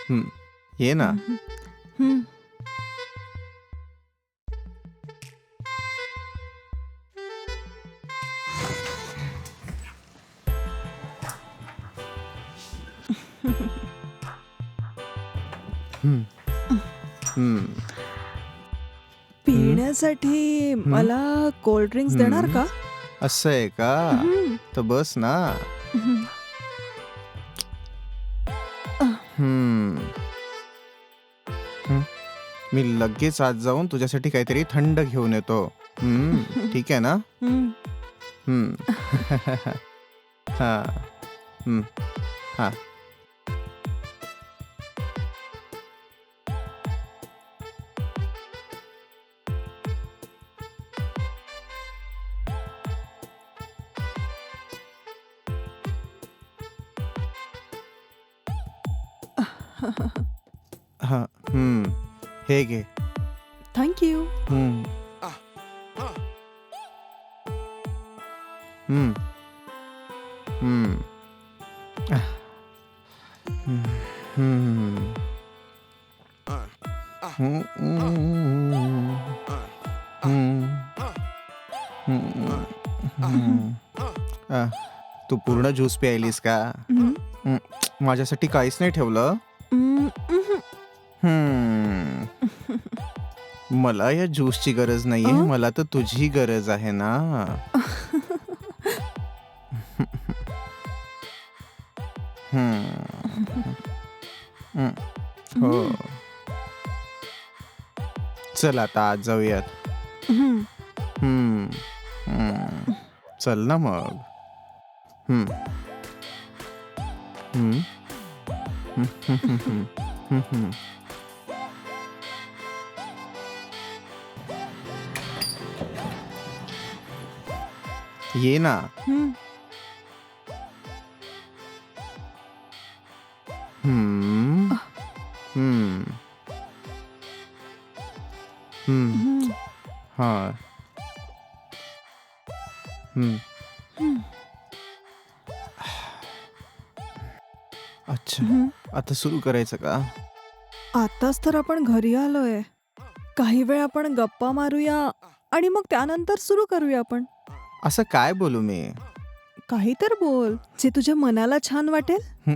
हं, ये ना. हं, हं. हं, हं, हं, पिण्यासाठी हं, मला कोल्ड ड्रिंक्स देणार हं. का? असं आहे का? हं, तर बस ना. हं. अ, हं, हं. मी लगेच आज जाऊन तुझ्यासाठी काहीतरी थंड घेऊन येतो. ठीक आहे ना? हं. हं. हां. हं. हां. हां. हं. हे घे. Thank you. हं. हं. हं. हं. हं. हं, हं. हं. हं. हं. अ, तू पूर्ण ज्यूस प्यायलीस का? हं, हं. माझ्यासाठी काहीच नाही ठेवलं? हं, हं. हं. मला या ज्यूसची गरज अ? नाहीये. मला तर तुझी गरज आहे ना. हं. हं. हो. हं, चल आता आज जाऊयात. हं. हं. हं. चल ना मग. हं. हं. हं, हं, हं, हं. हं, हं. ये ना. हं, हं. हं. हं. हं, हां. हं. हं, अच्छा. हं. आता सुरू करायचं का? आताच तर आपण घरी आलोय. काही वेळ आपण गप्पा मारूया आणि मग त्यानंतर सुरू करूया आपण. असं काय बोलू मी? काही तर बोल, जे तुझ्या मनाला छान वाटेल. हं.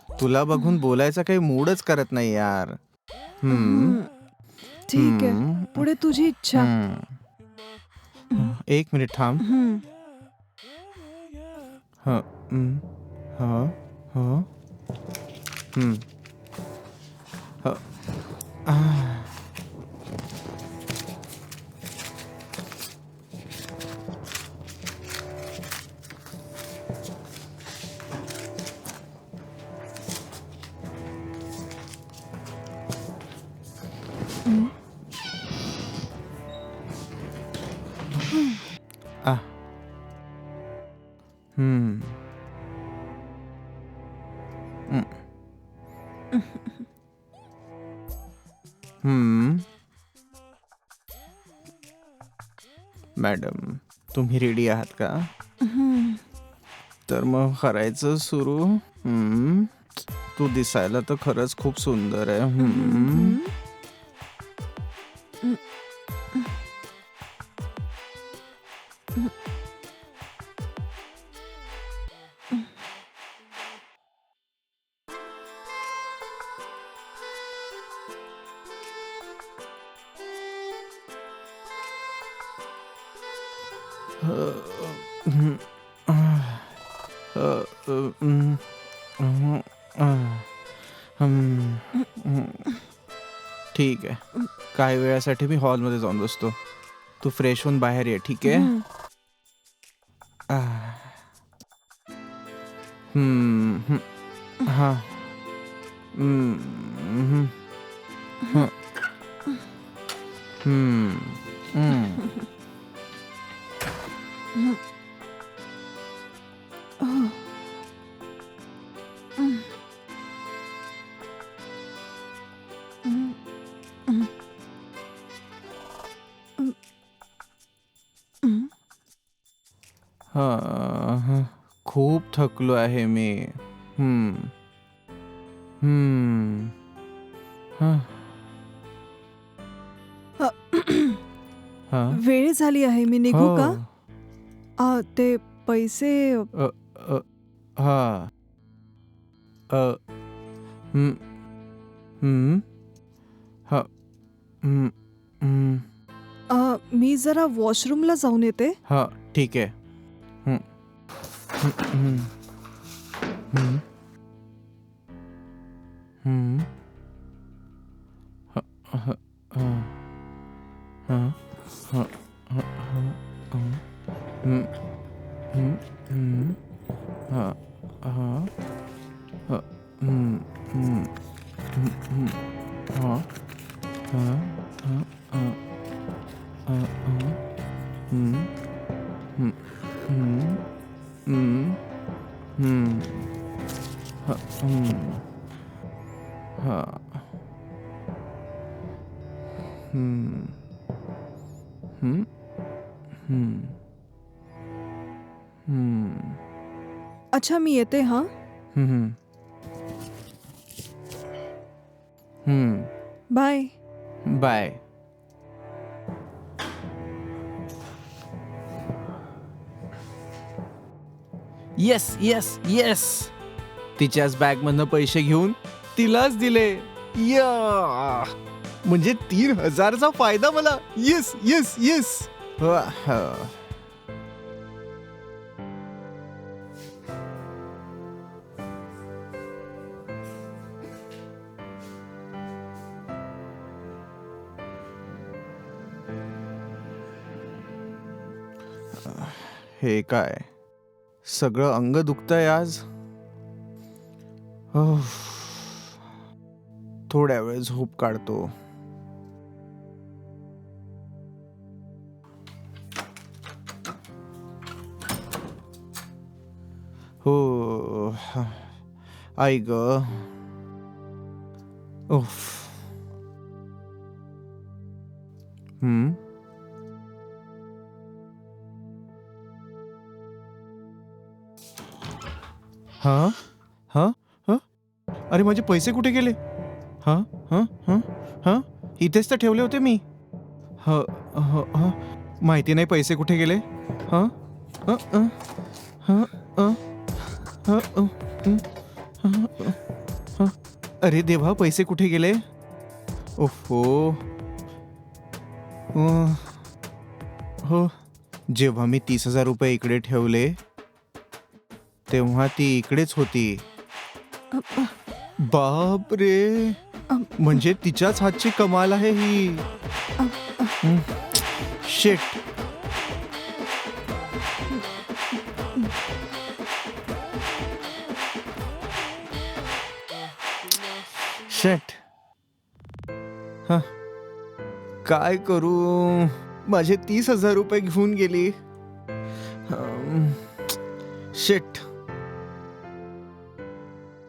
तुला बघून बोलायचा काही मूडच करत नाही यार. हं. हं, ठीक आहे. हं. पुढे तुझी इच्छा. हं. हं, 1 मिनिट थांब. हं. हं. हं. हं. हं. हं. हं. आह. हं, हं, आह. हं. हं. हं. मॅडम, तुम्ही रेडी आहात का? हं, तर मग करायचं सुरू. हं. तू दिसायला तर खरंच खूप सुंदर आहे. हं, हं. हं. हं, हं, हं. हं. आह. हं. हं. आह. हं. हं. ठीक आहे. काही वेळासाठी मी हॉलमध्ये जाऊन बसतो. तू फ्रेश होऊन बाहेर ये, ठीक आहे? हं. आह. हं. हं. हां. हं. हं. हं. हं. हं. हां. खूप थकलो आहे मी. हम्म हम्म हा हा वेळ झाली आहे, मी निघू हो का? ते पैसे. अ, अ, हा अ, हम्म हम्म हा हम्म हम्म मी जरा वॉशरूमला जाऊन येते. हा ठीक आहे. हम्म हम्म हम्म हम्म हा हा हा हा हा हा हा हम्म हम्म हम्म हा हा हा हम्म हा हा हा हा हा हम्म हम्म हम्म हम्म हम्म हा हा हम्म हम्म हम्म हम्म अच्छा, मी येते हा. हम्म हम्म bye. Bye. Yes yes yes, तिच्याच बॅग मधनं पैसे घेऊन तिलाच दिले. या म्हणजे 3,000चा फायदा मला. Yes yes yes. हे काय, सगळं अंग दुखतंय आज. उफ. थोड्या वेळ झोप काढतो. हो आई ग. उफ. हम्म हा हा हा अरे माझे पैसे कुठे गेले? हा हा हा हा इथेच तर ठेवले होते मी. ह ह ह माहिती नाही पैसे कुठे गेले. हा अ अ ह अ ह अ अरे देवा, पैसे कुठे गेले? ओफो. हो, जेव्हा मी 30,000 रुपये इकडे ठेवले तेव्हा ती इकडेच होती. बाप रे, म्हणजे तिच्याच हातची कमाल आहे ही. शिट. शिट. काय करू, माझे 30,000 रुपये घेऊन गेली. शिट.